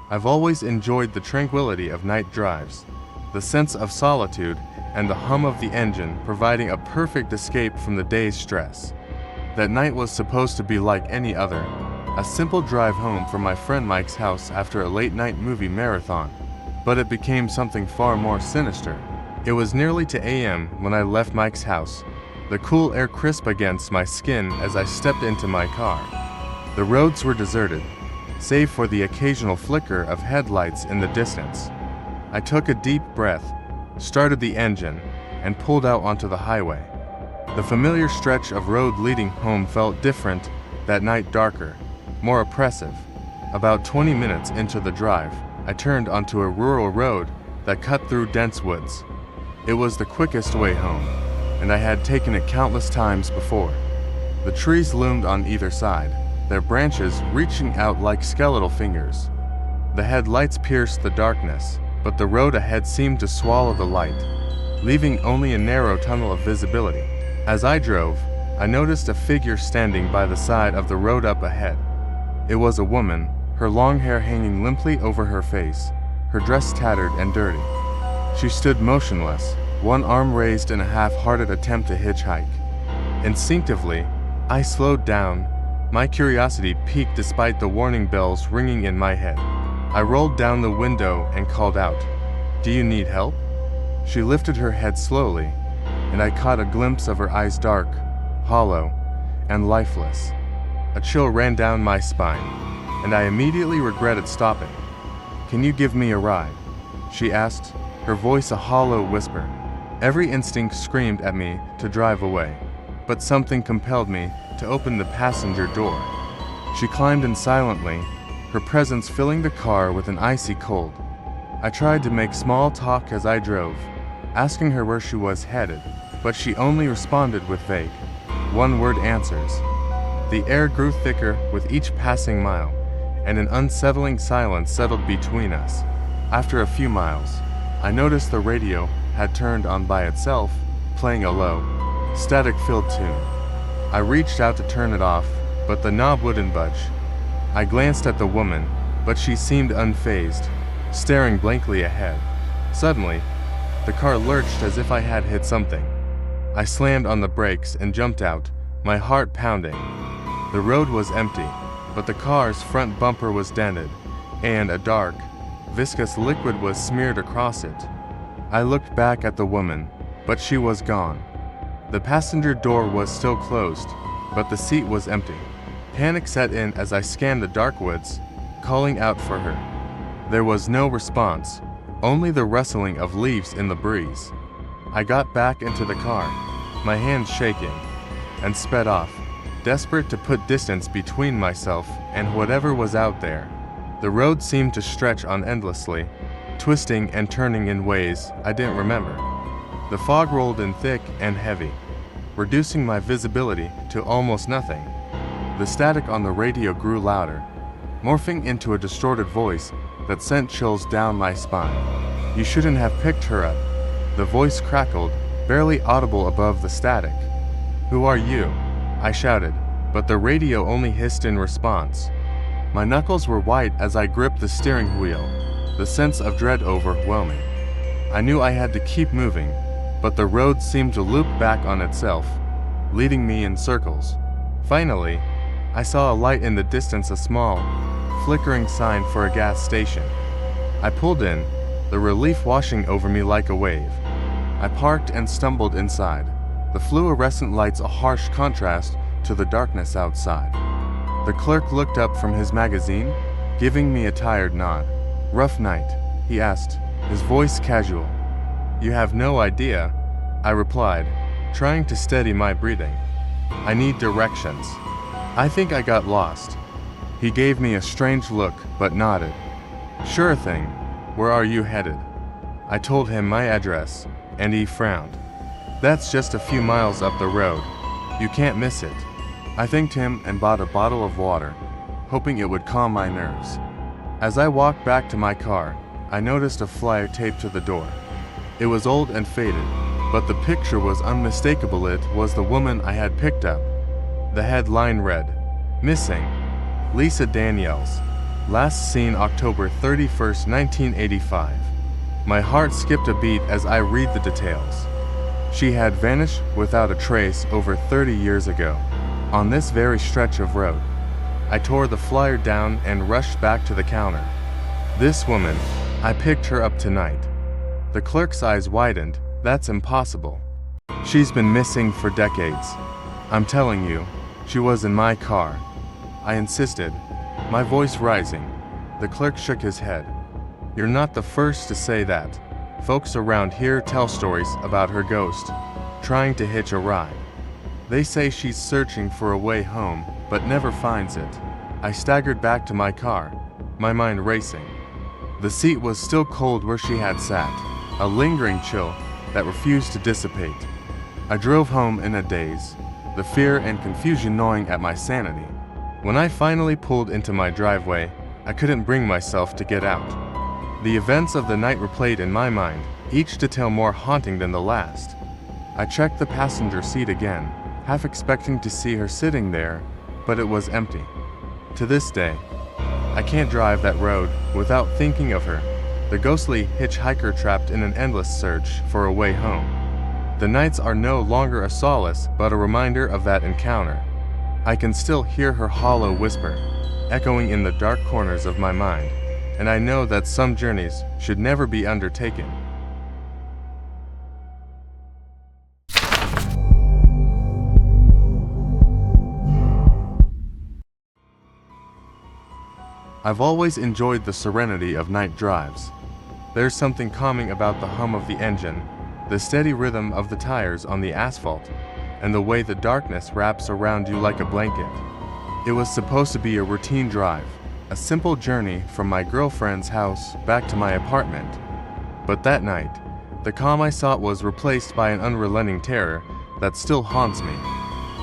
I've always enjoyed the tranquility of night drives, the sense of solitude, and the hum of the engine providing a perfect escape from the day's stress. That night was supposed to be like any other, a simple drive home from my friend Mike's house after a late-night movie marathon. But it became something far more sinister. It was nearly 2 a.m. when I left Mike's house, the cool air crisp against my skin as I stepped into my car. The roads were deserted, save for the occasional flicker of headlights in the distance. I took a deep breath, started the engine, and pulled out onto the highway. The familiar stretch of road leading home felt different that night, darker, more oppressive. About 20 minutes into the drive, I turned onto a rural road that cut through dense woods. It was the quickest way home, and I had taken it countless times before. The trees loomed on either side, their branches reaching out like skeletal fingers. The headlights pierced the darkness, but the road ahead seemed to swallow the light, leaving only a narrow tunnel of visibility. As I drove, I noticed a figure standing by the side of the road up ahead. It was a woman, her long hair hanging limply over her face, her dress tattered and dirty. She stood motionless, one arm raised in a half-hearted attempt to hitchhike. Instinctively, I slowed down, my curiosity piqued despite the warning bells ringing in my head. I rolled down the window and called out, "Do you need help?" She lifted her head slowly, and I caught a glimpse of her eyes, dark, hollow, and lifeless. A chill ran down my spine, and I immediately regretted stopping. "Can you give me a ride?" she asked, her voice a hollow whisper. Every instinct screamed at me to drive away, but something compelled me to open the passenger door. She climbed in silently, her presence filling the car with an icy cold. I tried to make small talk as I drove, asking her where she was headed, but she only responded with vague, one-word answers. The air grew thicker with each passing mile, and an unsettling silence settled between us. After a few miles, I noticed the radio had turned on by itself, playing a low, static-filled tune. I reached out to turn it off, but the knob wouldn't budge. I glanced at the woman, but she seemed unfazed, staring blankly ahead. Suddenly, the car lurched as if I had hit something. I slammed on the brakes and jumped out, my heart pounding. The road was empty, but the car's front bumper was dented, and a dark, viscous liquid was smeared across it. I looked back at the woman, but she was gone. The passenger door was still closed, but the seat was empty. Panic set in as I scanned the dark woods, calling out for her. There was no response, only the rustling of leaves in the breeze. I got back into the car, my hands shaking, and sped off, desperate to put distance between myself and whatever was out there. The road seemed to stretch on endlessly, twisting and turning in ways I didn't remember. The fog rolled in thick and heavy, reducing my visibility to almost nothing. The static on the radio grew louder, morphing into a distorted voice that sent chills down my spine. "You shouldn't have picked her up." The voice crackled, barely audible above the static. "Who are you?" I shouted, but the radio only hissed in response. My knuckles were white as I gripped the steering wheel, the sense of dread overwhelming. I knew I had to keep moving, but the road seemed to loop back on itself, leading me in circles. Finally, I saw a light in the distance, a small, flickering sign for a gas station. I pulled in, the relief washing over me like a wave. I parked and stumbled inside, the fluorescent lights a harsh contrast to the darkness outside. The clerk looked up from his magazine, giving me a tired nod. "Rough night?" he asked, his voice casual. "You have no idea," I replied, trying to steady my breathing. "I need directions. I think I got lost." He gave me a strange look, but nodded. "Sure thing. Where are you headed?" I told him my address, and he frowned. "That's just a few miles up the road. You can't miss it." I thanked him and bought a bottle of water, hoping it would calm my nerves. As I walked back to my car, I noticed a flyer taped to the door. It was old and faded, but the picture was unmistakable. It was the woman I had picked up. The headline read, "Missing, Lisa Daniels, Last seen October 31st, 1985. My heart skipped a beat as I read the details. She had vanished without a trace over 30 years ago, on this very stretch of road. I tore the flyer down and rushed back to the counter. This woman, I picked her up tonight. The clerk's eyes widened. That's impossible. She's been missing for decades. I'm telling you, she was in my car. I insisted, my voice rising. The clerk shook his head. You're not the first to say that. Folks around here tell stories about her ghost, trying to hitch a ride. They say she's searching for a way home, but never finds it. I staggered back to my car, my mind racing. The seat was still cold where she had sat, a lingering chill that refused to dissipate. I drove home in a daze, the fear and confusion gnawing at my sanity. When I finally pulled into my driveway, I couldn't bring myself to get out. The events of the night replayed in my mind, each detail more haunting than the last. I checked the passenger seat again, half expecting to see her sitting there, but it was empty. To this day, I can't drive that road without thinking of her, the ghostly hitchhiker trapped in an endless search for a way home. The nights are no longer a solace, but a reminder of that encounter. I can still hear her hollow whisper, echoing in the dark corners of my mind, and I know that some journeys should never be undertaken. I've always enjoyed the serenity of night drives. There's something calming about the hum of the engine, the steady rhythm of the tires on the asphalt, and the way the darkness wraps around you like a blanket. It was supposed to be a routine drive, a simple journey from my girlfriend's house back to my apartment. But that night, the calm I sought was replaced by an unrelenting terror that still haunts me.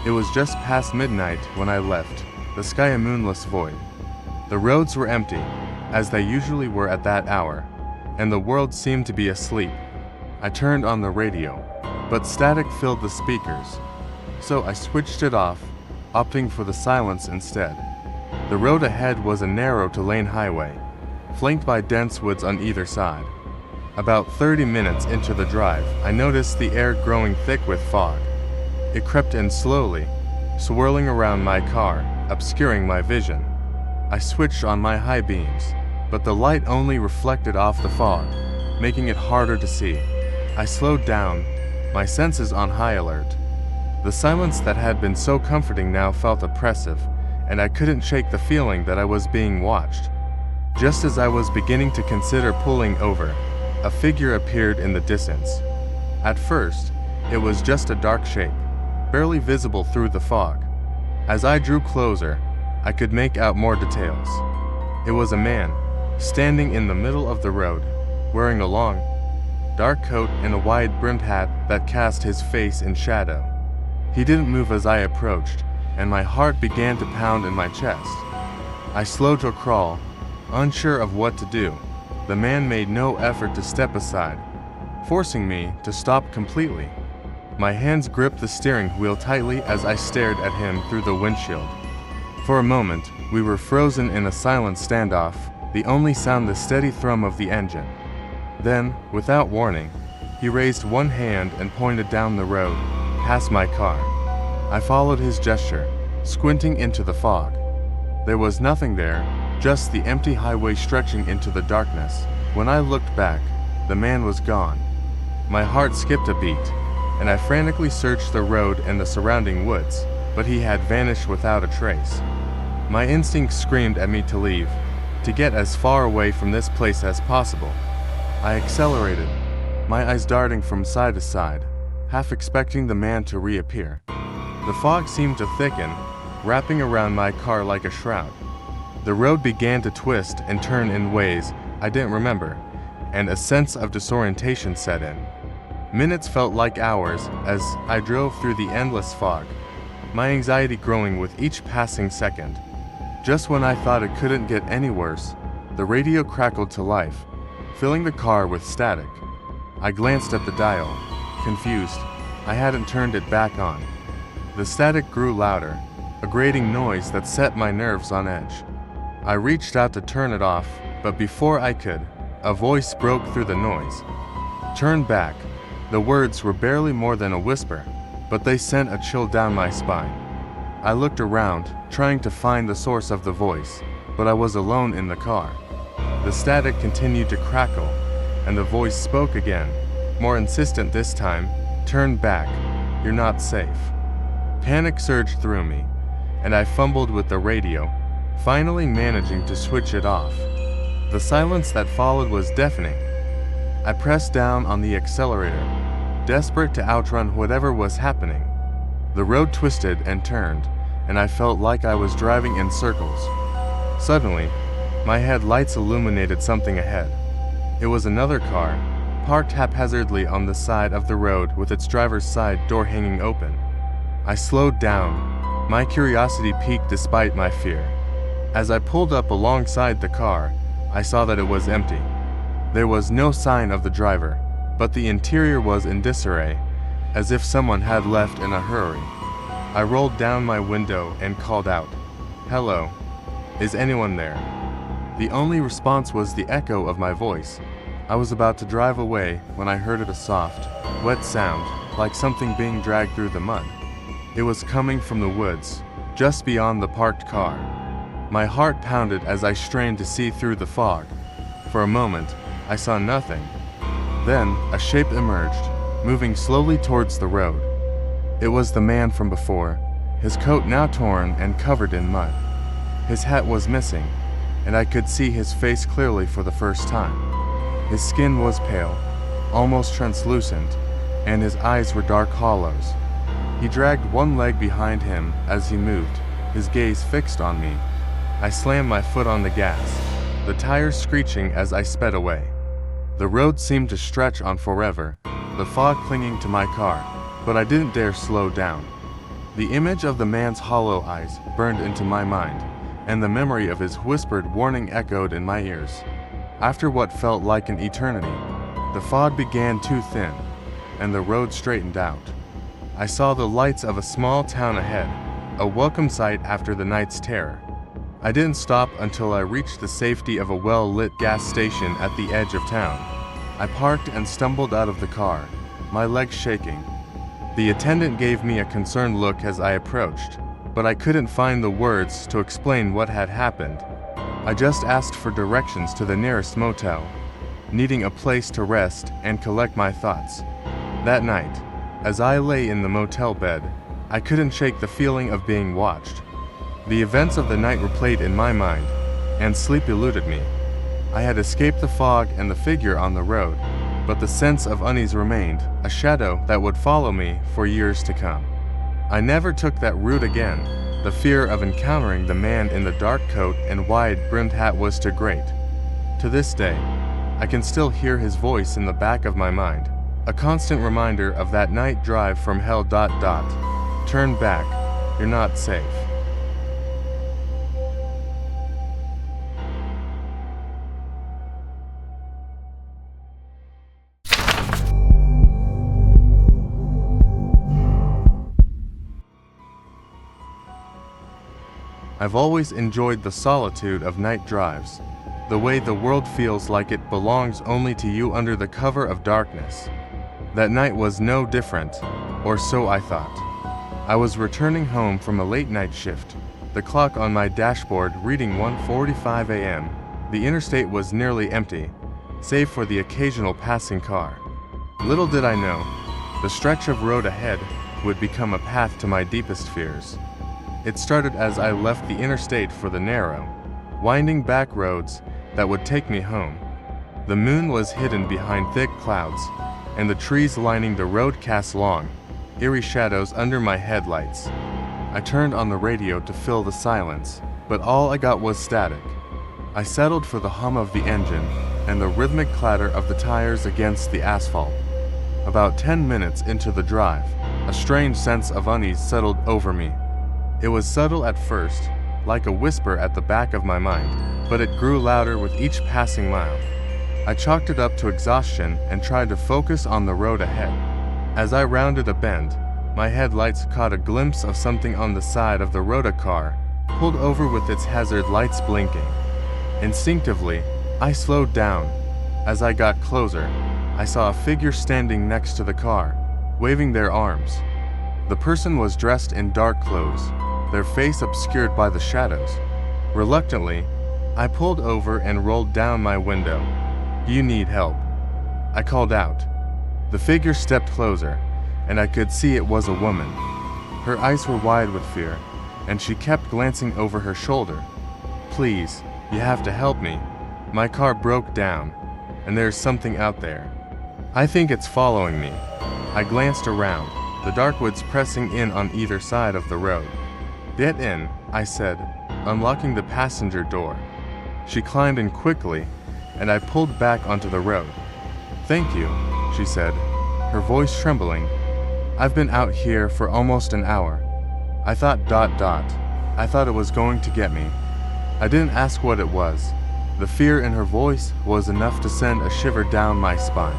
It was just past midnight when I left, the sky a moonless void. The roads were empty, as they usually were at that hour, and the world seemed to be asleep. I turned on the radio, but static filled the speakers, so I switched it off, opting for the silence instead. The road ahead was a narrow two-lane highway, flanked by dense woods on either side. About 30 minutes into the drive, I noticed the air growing thick with fog. It crept in slowly, swirling around my car, obscuring my vision. I switched on my high beams, but the light only reflected off the fog, making it harder to see. I slowed down, my senses on high alert. The silence that had been so comforting now felt oppressive, and I couldn't shake the feeling that I was being watched. Just as I was beginning to consider pulling over, a figure appeared in the distance. At first, it was just a dark shape, barely visible through the fog. As I drew closer, I could make out more details. It was a man, standing in the middle of the road, wearing a long, dark coat and a wide-brimmed hat that cast his face in shadow. He didn't move as I approached, and my heart began to pound in my chest. I slowed to a crawl, unsure of what to do. The man made no effort to step aside, forcing me to stop completely. My hands gripped the steering wheel tightly as I stared at him through the windshield. For a moment, we were frozen in a silent standoff, the only sound the steady thrum of the engine. Then, without warning, he raised one hand and pointed down the road, past my car. I followed his gesture, squinting into the fog. There was nothing there, just the empty highway stretching into the darkness. When I looked back, the man was gone. My heart skipped a beat, and I frantically searched the road and the surrounding woods, but he had vanished without a trace. My instinct screamed at me to leave, to get as far away from this place as possible. I accelerated, my eyes darting from side to side, half expecting the man to reappear. The fog seemed to thicken, wrapping around my car like a shroud. The road began to twist and turn in ways I didn't remember, and a sense of disorientation set in. Minutes felt like hours as I drove through the endless fog, my anxiety growing with each passing second. Just when I thought it couldn't get any worse, the radio crackled to life, filling the car with static. I glanced at the dial, confused. I hadn't turned it back on. The static grew louder, a grating noise that set my nerves on edge. I reached out to turn it off, but before I could, a voice broke through the noise. "Turn back." The words were barely more than a whisper, but they sent a chill down my spine. I looked around, trying to find the source of the voice, but I was alone in the car. The static continued to crackle, and the voice spoke again, more insistent this time. "Turn back. You're not safe." Panic surged through me, and I fumbled with the radio, finally managing to switch it off. The silence that followed was deafening. I pressed down on the accelerator, desperate to outrun whatever was happening. The road twisted and turned, and I felt like I was driving in circles. Suddenly, my headlights illuminated something ahead. It was another car, parked haphazardly on the side of the road with its driver's side door hanging open. I slowed down, my curiosity piqued despite my fear. As I pulled up alongside the car, I saw that it was empty. There was no sign of the driver, but the interior was in disarray, as if someone had left in a hurry. I rolled down my window and called out, "Hello, is anyone there?" The only response was the echo of my voice. I was about to drive away when I heard a soft, wet sound, like something being dragged through the mud. It was coming from the woods, just beyond the parked car. My heart pounded as I strained to see through the fog. For a moment, I saw nothing. Then, a shape emerged, moving slowly towards the road. It was the man from before, his coat now torn and covered in mud. His hat was missing, and I could see his face clearly for the first time. His skin was pale, almost translucent, and his eyes were dark hollows. He dragged one leg behind him as he moved, his gaze fixed on me. I slammed my foot on the gas, the tires screeching as I sped away. The road seemed to stretch on forever, the fog clinging to my car, but I didn't dare slow down. The image of the man's hollow eyes burned into my mind, and the memory of his whispered warning echoed in my ears. After what felt like an eternity, the fog began to thin, and the road straightened out. I saw the lights of a small town ahead, a welcome sight after the night's terror. I didn't stop until I reached the safety of a well-lit gas station at the edge of town. I parked and stumbled out of the car, my legs shaking. The attendant gave me a concerned look as I approached, but I couldn't find the words to explain what had happened. I just asked for directions to the nearest motel, needing a place to rest and collect my thoughts. That night, as I lay in the motel bed, I couldn't shake the feeling of being watched. The events of the night replayed in my mind, and sleep eluded me. I had escaped the fog and the figure on the road, but the sense of unease remained, a shadow that would follow me for years to come. I never took that route again. The fear of encountering the man in the dark coat and wide-brimmed hat was too great. To this day, I can still hear his voice in the back of my mind, a constant reminder of that night drive from hell. Turn back, you're not safe. I've always enjoyed the solitude of night drives, the way the world feels like it belongs only to you under the cover of darkness. That night was no different, or so I thought. I was returning home from a late night shift, the clock on my dashboard reading 1:45 a.m. The interstate was nearly empty, save for the occasional passing car. Little did I know, the stretch of road ahead would become a path to my deepest fears. It started as I left the interstate for the narrow, winding back roads that would take me home. The moon was hidden behind thick clouds, and the trees lining the road cast long, eerie shadows under my headlights. I turned on the radio to fill the silence, but all I got was static. I settled for the hum of the engine and the rhythmic clatter of the tires against the asphalt. About 10 minutes into the drive, a strange sense of unease settled over me. It was subtle at first, like a whisper at the back of my mind, but it grew louder with each passing mile. I chalked it up to exhaustion and tried to focus on the road ahead. As I rounded a bend, my headlights caught a glimpse of something on the side of the road, a car, pulled over with its hazard lights blinking. Instinctively, I slowed down. As I got closer, I saw a figure standing next to the car, waving their arms. The person was dressed in dark clothes, their face obscured by the shadows. Reluctantly, I pulled over and rolled down my window. "You need help," I called out. The figure stepped closer, and I could see it was a woman. Her eyes were wide with fear, and she kept glancing over her shoulder. "Please, you have to help me. My car broke down, and there's something out there. I think it's following me." I glanced around, the dark woods pressing in on either side of the road. "Get in," I said, unlocking the passenger door. She climbed in quickly, and I pulled back onto the road. "Thank you," she said, her voice trembling. "I've been out here for almost an hour. I thought ... I thought it was going to get me." I didn't ask what it was. The fear in her voice was enough to send a shiver down my spine.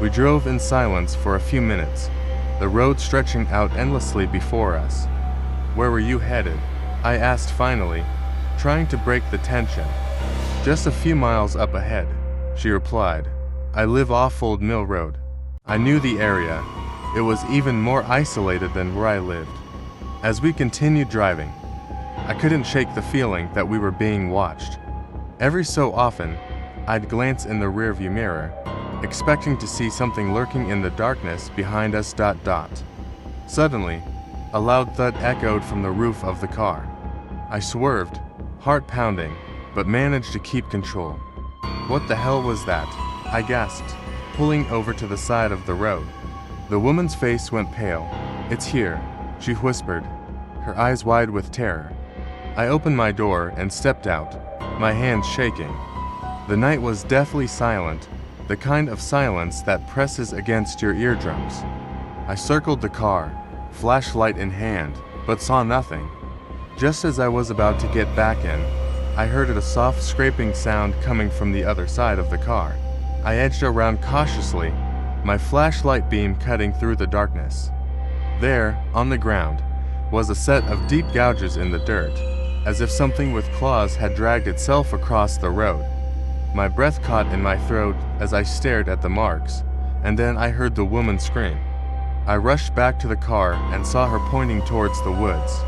We drove in silence for a few minutes, the road stretching out endlessly before us. "Where were you headed?" I asked finally, trying to break the tension. "Just a few miles up ahead," she replied. "I live off Old Mill Road." I knew the area. It was even more isolated than where I lived. As we continued driving, I couldn't shake the feeling that we were being watched. Every so often, I'd glance in the rearview mirror, expecting to see something lurking in the darkness behind us. Suddenly, a loud thud echoed from the roof of the car. I swerved, heart pounding, but managed to keep control. "What the hell was that?" I gasped, pulling over to the side of the road. The woman's face went pale. "It's here," she whispered, her eyes wide with terror. I opened my door and stepped out, my hands shaking. The night was deathly silent, the kind of silence that presses against your eardrums. I circled the car, flashlight in hand, but saw nothing. Just as I was about to get back in, I heard a soft scraping sound coming from the other side of the car. I edged around cautiously, my flashlight beam cutting through the darkness. There, on the ground, was a set of deep gouges in the dirt, as if something with claws had dragged itself across the road. My breath caught in my throat as I stared at the marks, and then I heard the woman scream. I rushed back to the car and saw her pointing towards the woods.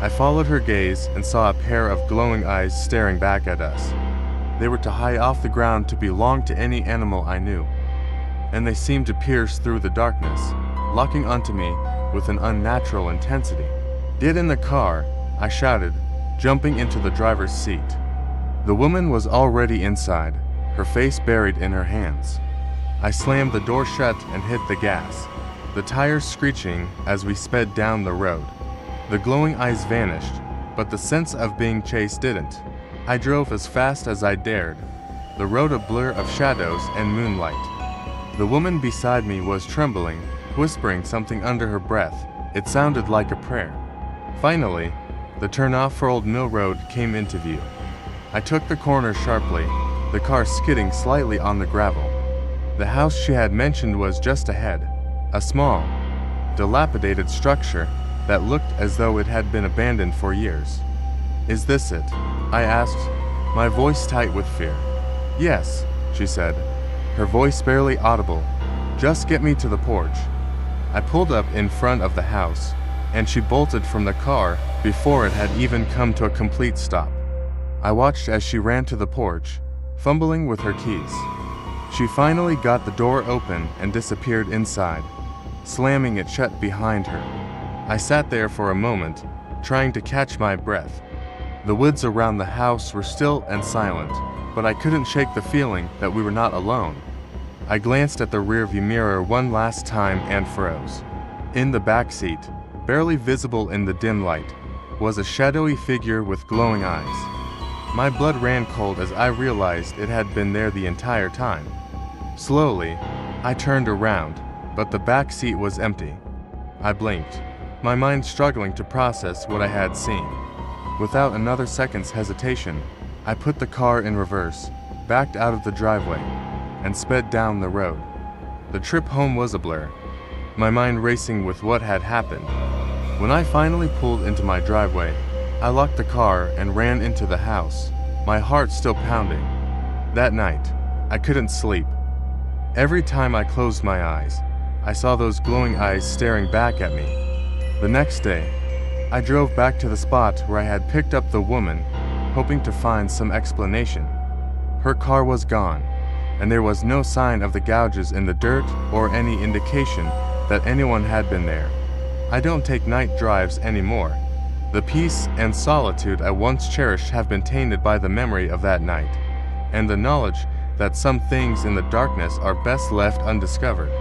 I followed her gaze and saw a pair of glowing eyes staring back at us. They were too high off the ground to belong to any animal I knew, and they seemed to pierce through the darkness, locking onto me with an unnatural intensity. "Get in the car," I shouted, jumping into the driver's seat. The woman was already inside, her face buried in her hands. I slammed the door shut and hit the gas, the tires screeching as we sped down the road. The glowing eyes vanished, but the sense of being chased didn't. I drove as fast as I dared, the road a blur of shadows and moonlight. The woman beside me was trembling, whispering something under her breath. It sounded like a prayer. Finally, the turnoff for Old Mill Road came into view. I took the corner sharply, the car skidding slightly on the gravel. The house she had mentioned was just ahead, a small, dilapidated structure that looked as though it had been abandoned for years. "Is this it?" I asked, my voice tight with fear. "Yes," she said, her voice barely audible. "Just get me to the porch." I pulled up in front of the house, and she bolted from the car before it had even come to a complete stop. I watched as she ran to the porch, fumbling with her keys. She finally got the door open and disappeared inside, slamming it shut behind her. I sat there for a moment, trying to catch my breath. The woods around the house were still and silent, but I couldn't shake the feeling that we were not alone. I glanced at the rearview mirror one last time and froze. In the back seat, barely visible in the dim light, was a shadowy figure with glowing eyes. My blood ran cold as I realized it had been there the entire time. Slowly, I turned around, but the back seat was empty. I blinked, my mind struggling to process what I had seen. Without another second's hesitation, I put the car in reverse, backed out of the driveway, and sped down the road. The trip home was a blur, my mind racing with what had happened. When I finally pulled into my driveway, I locked the car and ran into the house, my heart still pounding. That night, I couldn't sleep. Every time I closed my eyes, I saw those glowing eyes staring back at me. The next day, I drove back to the spot where I had picked up the woman, hoping to find some explanation. Her car was gone, and there was no sign of the gouges in the dirt or any indication that anyone had been there. I don't take night drives anymore. The peace and solitude I once cherished have been tainted by the memory of that night, and the knowledge that some things in the darkness are best left undiscovered.